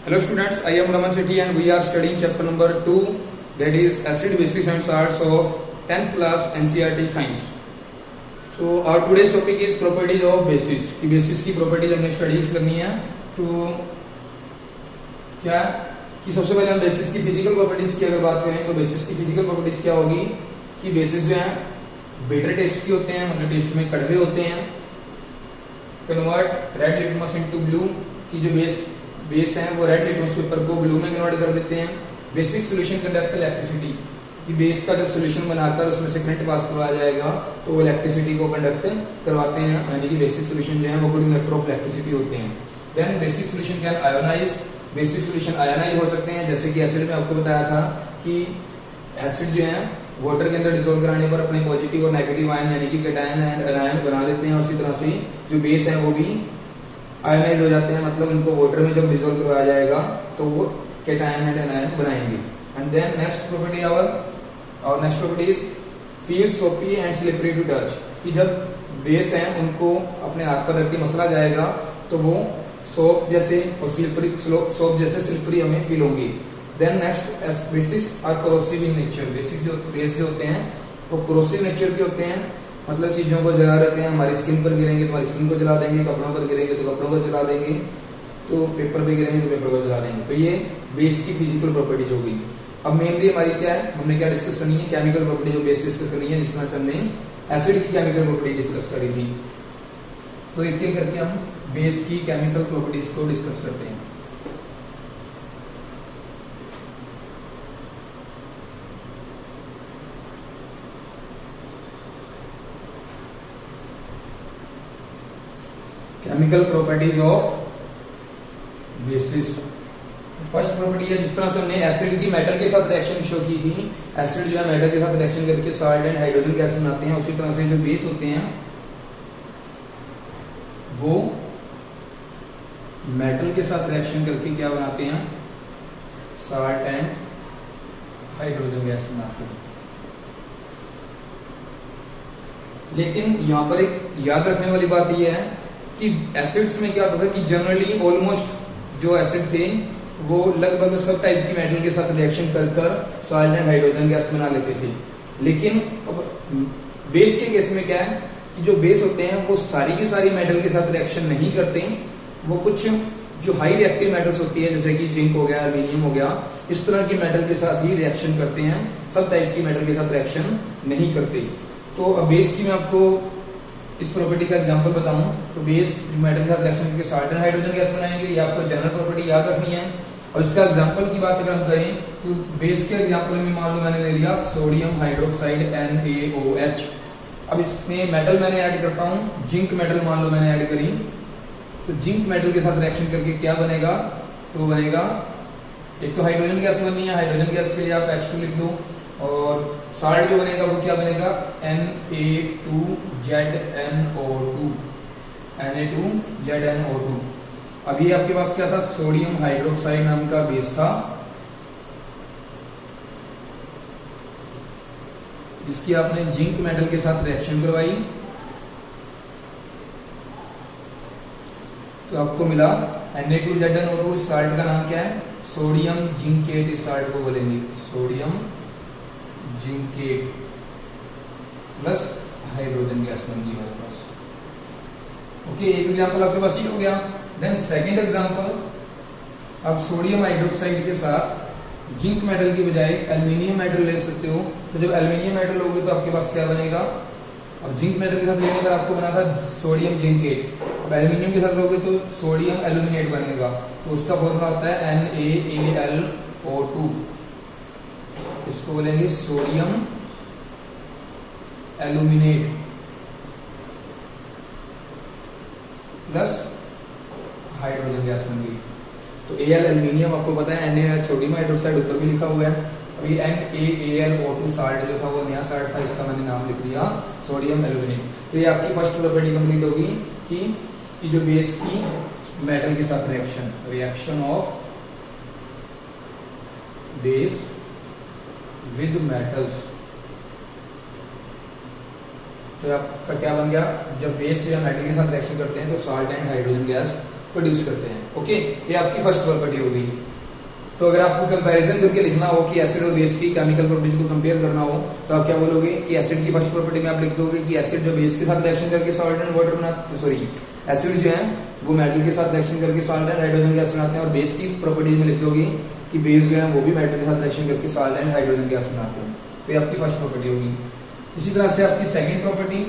Hello students, I am Raman Sethi and we are studying chapter number 2, that is acid, bases and salts of 10th class NCERT science. So our today's topic is properties of bases. कि bases की properties हमने study करनी है. तो क्या कि सबसे पहले हम bases की physical properties की अगर बात करें तो bases की physical properties क्या होगी कि bases जो है bitter taste के होते हैं, मतलब टेस्ट में कड़वे होते हैं. Convert red litmus into blue, की जो बेस है वो रेड लिटमस पेपर को ब्लू में कन्वर्ट कर देते हैं. बेसिक सॉल्यूशन कंडक्ट इलेक्ट्रिसिटी, कि बेस का जब सॉल्यूशन बनाकर उसमें से करंट पास करवाया जाएगा तो वो इलेक्ट्रिसिटी को कंडक्ट करवाते हैं, यानी कि बेसिक सॉल्यूशन जो है वो गुड कंडक्टर ऑफ इलेक्ट्रिसिटी होते हैं. Then basic solution can ionize, basic solution ionize हो सकते हैं, जैसे कि एसिड में आपको बताया था कि एसिड जो है वाटर के अंदर डिसॉल्व कराने पर अपने पॉजिटिव और नेगेटिव आयन यानी कि कैटायन एंड एनायन बना लेते हैं. उसी तरह से जो बेस है वो भी आयोनाइज हो जाते हैं, मतलब इनको वाटर में जब डिसॉल्व करवाया जाएगा तो वो कैटायन एंड एनायन बनाएंगे. एंड देन नेक्स्ट प्रॉपर्टी और नेक्स्ट प्रॉपर्टी इज फील सोपी एंड स्लिपरी टू टच, कि जब बेस है उनको अपने हाथ पर रख के मसला जाएगा तो वो सोप जैसे और स्लिपरी सोप जैसे स्लिपरी हमें फील होंगी. Then next bases are corrosive in nature, base जो होते हैं वो कोरोसिव नेचर के होते हैं, मतलब चीजों को जला देते हैं. हमारी स्किन पर गिरेंगे तो हमारी स्किन को जला देंगे, कपड़ों पर गिरेंगे तो कपड़ों को जला देंगे, तो पेपर पे गिरेंगे तो पेपर को जला देंगे. तो ये बेस की फिजिकल प्रॉपर्टीज होगी. अब मेनली हमारी क्या है, हमने क्या डिस्कस करनी है, केमिकल प्रॉपर्टी जो बेस डिस्कस करनी है, जिसमें हमने एसिड की केमिकल प्रॉपर्टी डिस्कस करी थी. तो एक एक करके हम बेस की केमिकल प्रॉपर्टीज को डिस्कस करते हैं. Chemical properties of basis. First property है, जिस तरह से हमने एसिड की मेटल के साथ रिएक्शन शो की थी, एसिड जो है मेटल के साथ रिएक्शन करके सॉल्ट एंड हाइड्रोजन गैस बनाते हैं, उसी तरह से जो बेस होते हैं वो मेटल के साथ रिएक्शन करके क्या बनाते हैं, सॉल्ट एंड हाइड्रोजन गैस बनाते हैं. लेकिन यहां पर एक याद रखने वाली बात यह है कि एसिड्स में क्या होता है कि जनरली ऑलमोस्ट जो एसिड थे वो लगभग सब टाइप की मेटल के साथ रिएक्शन कर सॉल्ट एंड हाइड्रोजन गैस बना लेते थे. लेकिन बेस के केस में क्या है कि जो बेस होते हैं वो सारी की सारी मेटल के साथ रिएक्शन नहीं करते. वो कुछ जो हाई रिएक्टिव मेटल्स होती है, जैसे कि जिंक हो गया, एल्यूमिनियम हो गया, इस तरह की मेटल के साथ ही रिएक्शन करते हैं, सब टाइप की मेटल के साथ रिएक्शन नहीं करते. तो अब बेस की मैं आपको इस प्रॉपर्टी का एग्जांपल बताऊं तो बेस मेटल के साथ रिएक्शन करके सॉल्ट एंड हाइड्रोजन गैस बनाएंगे, ये आपको जनरल प्रॉपर्टी याद रखनी है. और इसका एग्जांपल की बात अगर हम करें तो बेस के एग्जांपल में मान लो मैंने ले लिया सोडियम हाइड्रोक्साइड NaOH. अब इसमें मेटल मैंने ऐड करता हूं, जिंक मेटल मान लो मैंने ऐड करी, तो जिंक मेटल के साथ रिएक्शन करके क्या बनेगा, तो बनेगा एक तो हाइड्रोजन गैस बननी है, हाइड्रोजन गैस के लिए आप H2 लिख दो, और सॉल्ट जो बनेगा वो क्या बनेगा, Na2ZNO2. अभी आपके पास क्या था, सोडियम हाइड्रोक्साइड नाम का बेस था, जिसकी आपने जिंक मेटल के साथ रिएक्शन करवाई तो आपको मिला Na2ZNO2. सॉल्ट का नाम क्या है, सोडियम जिंकेट. इस सॉल्ट को बोलेंगे sodium zincate plus hydrogen gas बन गई हमारे पास. ओके, एक एग्जांपल आपके पास ये हो गया. देन सेकंड एग्जांपल, आप सोडियम हाइड्रोक्साइड के साथ जिंक मेटल की बजाय एल्यूमिनियम मेटल ले सकते हो. तो जब एल्यूमिनियम मेटल होगी तो आपके पास क्या बनेगा, अब जिंक मेटल के साथ लेने पर आपको बना था सोडियम जिंकेट, अब एल्यूमिनियम के साथ लोगे तो सोडियम एल्यूमिनेट बनेगा. तो उसका फॉर्मूला होता है NaAlO2. इसको बोलेंगे sodium aluminate plus hydrogen gas बन गई. तो Al एल्यूमिनियम आपको पता है, Na सोडियम हाइड्रोक्साइड ऊपर भी लिखा हुआ है. अभी NaAlO2 साल्ट जो था वो नया साल्ट था, इसका मैंने नाम लिख दिया सोडियम एल्यूमिनेट. तो ये आपकी फर्स्ट प्रॉपर्टी कंप्लीट होगी कि जो बेस की मेटल के साथ reaction of base with metals. तो आपका क्या बन गया, जब बेस या मेटल के साथ रिएक्शन करते हैं तो salt and hydrogen gas produce करते हैं। ओके, ये आपकी फर्स्ट प्रॉपर्टी होगी। तो अगर आपको कंपैरिजन करके लिखना हो कि एसिड और बेस की केमिकल प्रॉपर्टी को कंपेयर करना हो तो आप क्या बोलोगे कि एसिड की फर्स्ट प्रॉपर्टी में आप लिख दोगे कि एसिड जो बेस के साथ रिएक्शन करके सॉल्ट एंड वाटर बनाते, सॉरी एसिड जो है वो मेटल के साथ रिएक्शन करके सॉल्ट एंड हाइड्रोजन गैस बनाते हैं, और बेस की प्रॉपर्टी में लिख दोगे कि बेस जो है वो भी मेटल के साथ रिएक्शन करके सॉल्ट एंड हाइड्रोजन गैस बनाते हैं। तो ये आपकी फर्स्ट प्रॉपर्टी होगी। इसी तरह से आपकी second property,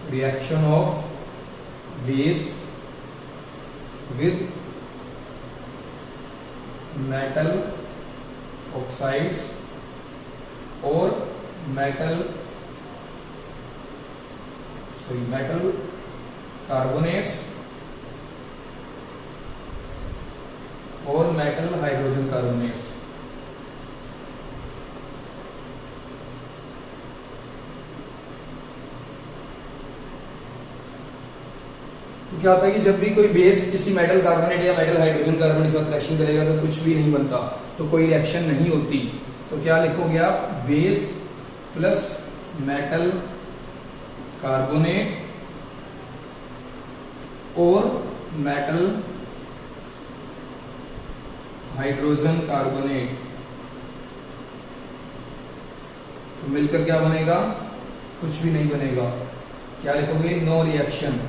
reaction of base with metal oxides or metal carbonates और metal hydrogen carbonates। तो क्या होता है कि जब भी कोई बेस किसी मेटल कार्बोनेट या मेटल हाइड्रोजन कार्बोनेट के साथ रिएक्शन करेगा तो कुछ भी नहीं बनता, तो कोई रिएक्शन नहीं होती। तो क्या लिखोगे आप, बेस प्लस मेटल कार्बोनेट और मेटल हाइड्रोजन कार्बोनेट, तो मिलकर क्या बनेगा, कुछ भी नहीं बनेगा। क्या लिखोगे, नो रिएक्शन।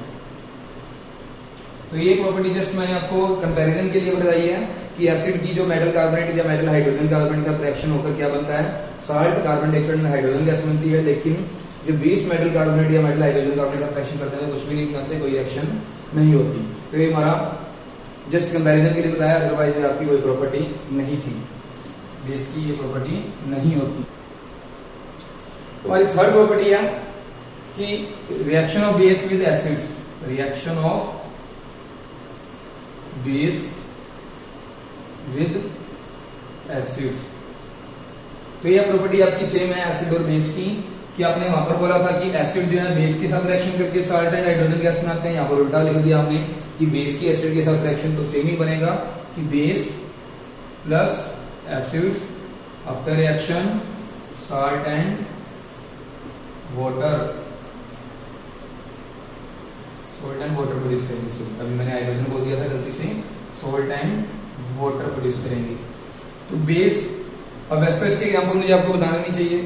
तो ये प्रॉपर्टी जस्ट मैंने आपको कंपैरिजन के लिए बताई है कि एसिड की जो मेटल कार्बोनेट या मेटल हाइड्रोजन कार्बोनेट का रिएक्शन होकर क्या बनता है, सॉल्ट, कार्बन डाइऑक्साइड में हाइड्रोजन गैस बनती है। लेकिन जो बेस मेटल कार्बोनेट या मेटल हाइड्रोजन कार्बोनेट का रिएक्शन करते हैं कुछ भी नहीं बनाते, कोई रिएक्शन नहीं होती। तो ये हमारा जस्ट कंपैरिजन के लिए बताया, अदरवाइज आपकी कोई प्रॉपर्टी नहीं थी, बेस की ये प्रॉपर्टी नहीं होती। हमारी थर्ड प्रॉपर्टी है कि reaction of base with acids, reaction of base with acids. तो यह प्रॉपर्टी आपकी सेम है एसिड और बेस की, कि आपने वहां पर बोला था कि एसिड जो है बेस के साथ रिएक्शन करके सॉल्ट एंड हाइड्रोजन गैस बनाते हैं, यहाँ पर उल्टा लिख दिया आपने कि बेस की एसिड के साथ रिएक्शन, तो सेम ही बनेगा कि base plus acids after reaction salt and water, salt and water produce करेंगे। अभी मैंने हाइड्रोजन बोल दिया था गलती से, सोल्ट एंड वाटर प्रोड्यूस करेंगे। तो बेस, अब वैसे तो इसके एग्जाम्पल मुझे आपको बताना नहीं चाहिए,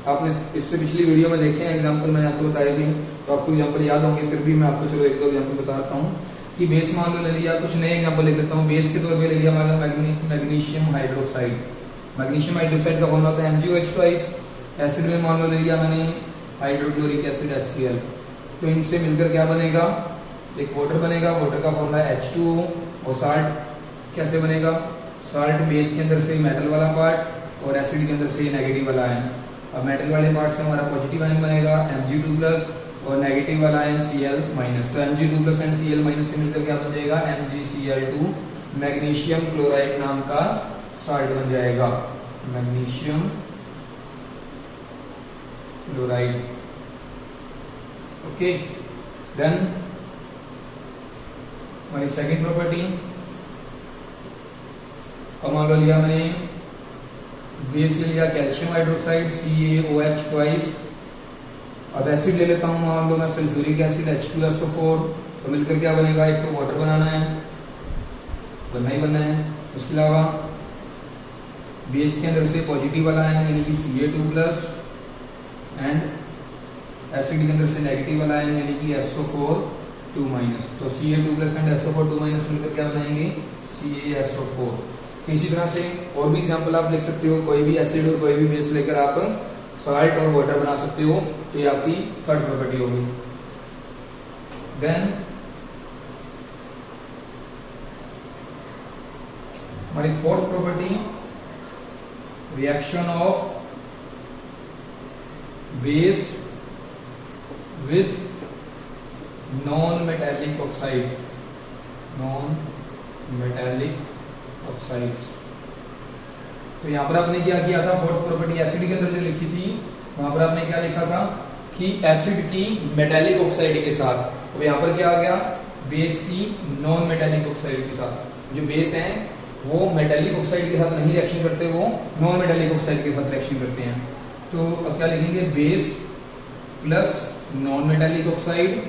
आपने इससे पिछली वीडियो में देखे हैं एग्जाम्पल, मैंने आपको बताए थे, तो आपको एग्जाम्पल याद होंगे, फिर भी मैं आपको चलो एक दो एग्जाम्पल बताता हूँ कि बेस मान लो ले लिया, कुछ नए एग्जाम्पल लिख देता हूँ। बेस के तौर पर ले लिया मान लो मैग्नीशियम हाइड्रोक्साइड, मैग्नीशियम हाइड्रोक्साइड का फॉर्मूला होता है MgOH2। एसिड में मान लो ले लिया मैंने हाइड्रोक्लोरिक एसिड HCl, तो इनसे मिलकर क्या बनेगा, एक वाटर बनेगा, वाटर का फॉर्मूला है H2O। और साल्ट कैसे बनेगा, साल्ट बेस के अंदर से मेटल वाला पार्ट और एसिड के अंदर से नेगेटिव वाला आयन। अब मेटल वाले पार्ट से हमारा पॉजिटिव आयन बनेगा Mg2+ और नेगेटिव वाला आयन Cl-। तो Mg2+ एंड Cl- से मिलकर क्या बन जाएगा, MgCl2, मैग्नीशियम क्लोराइड नाम का साल्ट बन जाएगा, मैग्नीशियम क्लोराइड। ओके, देन हमारी सेकेंड प्रॉपर्टी, अब मान लो लिया मैंने बेस ले लिया कैल्शियम हाइड्रोक्साइड CaOH ट्वाइस। अब एसिड ले लेता हूं, मान लो मैं सल्फ्यूरिक एसिड H2SO4, तो मिलकर क्या बनेगा, एक तो वाटर बनाना है, बनना ही बनना है। उसके अलावा बेस के अंदर से पॉजिटिव वाला आयन यानी कि Ca2+ एंड एसिड के अंदर से नेगेटिव वाला आयन यानी कि SO4(2-). तो Ca2+ एंड SO4(2-) मिलकर क्या बनाएंगे, CaSO4। तो इसी तरह से और भी एग्जांपल आप लिख सकते हो, कोई भी एसिड और कोई भी बेस लेकर आप सॉल्ट और वाटर बना सकते हो। तो ये आपकी थर्ड प्रॉपर्टी होगी। देन हमारी fourth property, reaction of base with non metallic oxide, non metallic oxides. तो यहां पर आपने क्या किया था, फोर्थ प्रॉपर्टी एसिड के अंदर जो लिखी थी वहां पर आपने क्या लिखा था कि एसिड की मेटालिक ऑक्साइड के साथ, तो यहां पर क्या आ गया, बेस की नॉन मेटालिक ऑक्साइड के साथ। जो बेस है वो मेटालिक ऑक्साइड के साथ नहीं रिएक्शन करते, वो नॉन मेटालिक ऑक्साइड के साथ रिएक्शन करते हैं। तो अब क्या लिखेंगे, base plus non metallic oxide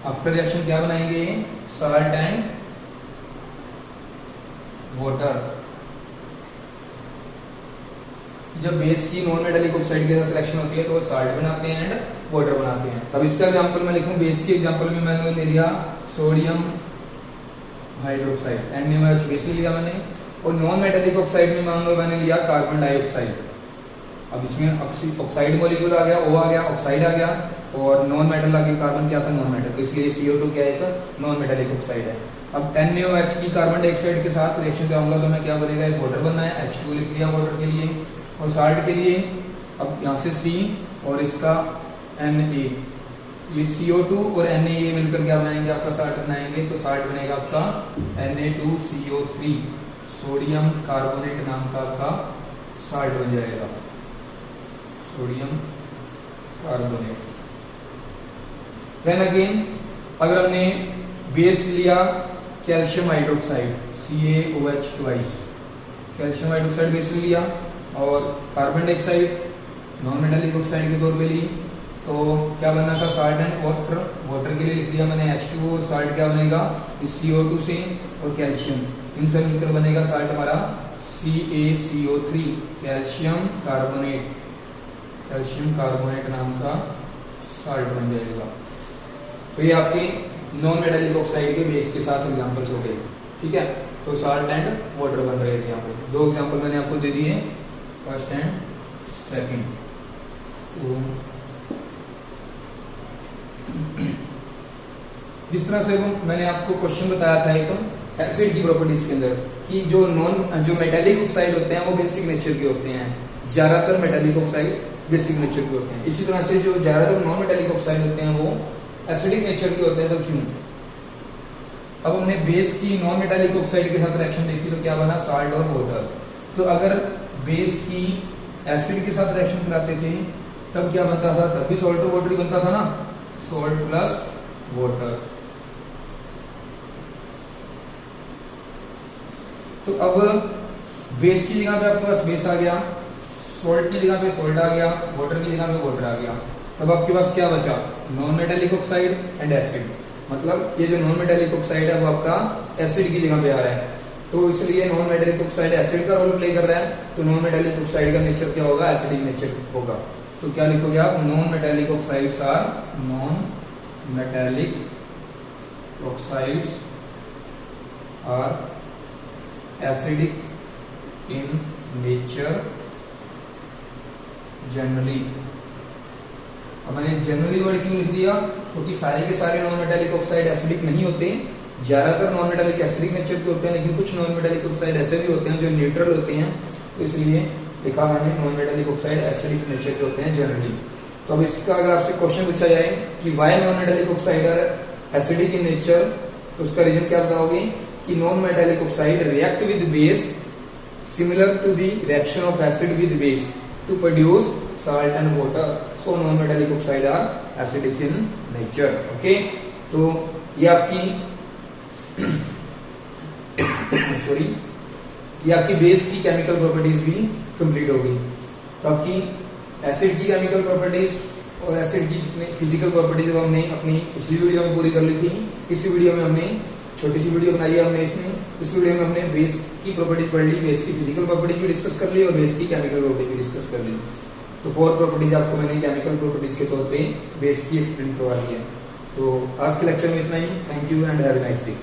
after reaction क्या बनाएंगे, साल्ट एंड वाटर। जब बेस की नॉन मेटालिक ऑक्साइड के साथ रिएक्शन होती है तो वो साल्ट बनाते हैं एंड वाटर बनाते हैं। अब इसका एग्जांपल मैं लिखूं, बेस की एग्जांपल में मैंने ले लिया सोडियम हाइड्रोक्साइड, NaOH बेस लिया मैंने, और नॉन मेटालिक ऑक्साइड में मान लो मैंने लिया कार्बन डाइऑक्साइड। अब इसमें ऑक्साइड मॉलिक्यूल आ गया, O आ गया, ऑक्साइड आ गया, और नॉन मेटल आ गया, कार्बन क्या था, नॉन मेटल, तो इसलिए CO2 क्या है, एक नॉन मेटालिक ऑक्साइड है। अब NaOH की कार्बन डाइऑक्साइड के साथ रिएक्शन कराऊंगा तो मैं क्या बनेगा, एक वाटर बनना है, H2 लिख दिया वाटर के लिए, और साल्ट के लिए अब यहाँ से C और इसका Na, ये CO2 और Na मिलकर क्या बनाएंगे, आपका साल्ट बनाएंगे, तो साल्ट बनेगा आपका Na2CO3, सोडियम कार्बोनेट नाम का आपका साल्ट बन जाएगा, सोडियम कार्बोनेट। देन अगेन अगर हमने बेस लिया calcium hydroxide CaOH twice, calcium hydroxide base लिया, और carbon dioxide non metallic oxide के तौर पे ली, तो क्या बनना था, साल्ट एंड वाटर। वाटर के लिए लिख दिया मैंने H2, और साल्ट क्या बनेगा, इस CO2 से और कैल्शियम, इन सब मिलकर बनेगा साल्ट हमारा CaCO3, calcium carbonate, calcium carbonate नाम का साल्ट बन जाएगा। तो ये आपके नॉन मेटालिक ऑक्साइड के बेस के साथ एग्जांपल्स हो गए, ठीक है। तो साल्ट एंड वाटर बन रहे थे यहाँ पे, दो एग्जांपल मैंने आपको दे दिए, फर्स्ट एंड सेकंड। तो जिस तरह से मैंने आपको क्वेश्चन बताया था एक एसिड की प्रॉपर्टीज के अंदर कि जो मेटालिक ऑक्साइड होते हैं वो बेसिक नेचर के होते हैं, ज्यादातर मेटालिक ऑक्साइड बेसिक नेचर के होते हैं। इसी तरह से जो ज्यादातर नॉन मेटालिक ऑक्साइड होते हैं वो एसिडिक नेचर के होते हैं, तो क्यों। अब हमने बेस की नॉन मेटालिक ऑक्साइड के साथ रिएक्शन देखी तो क्या बना, साल्ट और वाटर। तो अगर बेस की एसिड के साथ रिएक्शन कराते थे तब क्या बनता था, तब भी सॉल्ट और वाटर ही बनता था ना, सॉल्ट प्लस वाटर। तो अब बेस की जगह पे आपके पास बेस आ गया, सॉल्ट की जगह पे सॉल्ट आ गया, वाटर की जगह पे वाटर आ गया, तब आपके पास क्या बचा, non metallic oxide and acid. मतलब ये जो नॉन मेटालिक ऑक्साइड है वो आपका एसिड की जगह पे आ रहा है, तो इसलिए नॉन मेटालिक ऑक्साइड एसिड का रोल प्ले कर रहा है, तो नॉन मेटालिक ऑक्साइड का नेचर क्या होगा, एसिडिक नेचर होगा। तो क्या लिखोगे आप, non metallic oxides are, non metallic oxides are acidic in nature generally. अब मैंने जनरली वर्ड क्यों लिख दिया, क्योंकि सारे के सारे नॉन मेटालिक ऑक्साइड एसिडिक नहीं होते, ज्यादातर नॉन मेटालिक एसिडिक नेचर के होते हैं, लेकिन कुछ नॉन मेटालिक ऑक्साइड ऐसे भी होते हैं जो न्यूट्रल होते हैं, तो इसलिए लिखा मैंने non metallic oxide acidic nature के होते हैं जनरली। तो अब इसका अगर आपसे क्वेश्चन पूछा जाए कि why non metallic oxide are acidic in nature, तो उसका रीजन क्या बताओगे कि non metallic oxide react with base similar to the reaction of acid with base to produce salt and water, so non-metallic oxide are acidic in nature. Okay, तो ये आपकी sorry ये आपकी बेस की केमिकल प्रॉपर्टीज भी complete हो गई। तो आपकी एसिड की केमिकल प्रॉपर्टीज और एसिड की जितनी फिजिकल प्रॉपर्टीज हमने अपनी पिछली वीडियो में पूरी कर ली थी। इसी वीडियो में हमने छोटी सी वीडियो बनाई है हमने इसमें, इस वीडियो में हमने बेस की प्रॉपर्टीज पढ़ ली, बेस की फिजिकल प्रॉपर्टीज भी डिस्कस कर ली और बेस की केमिकल प्रॉपर्टीज भी डिस्कस कर ली। तो 4 प्रॉपर्टीज आपको मैंने केमिकल प्रॉपर्टीज के तौर पे बेस की एक्सप्लेन करवा दी है। तो आज के लेक्चर में इतना ही। Thank you and have a nice day.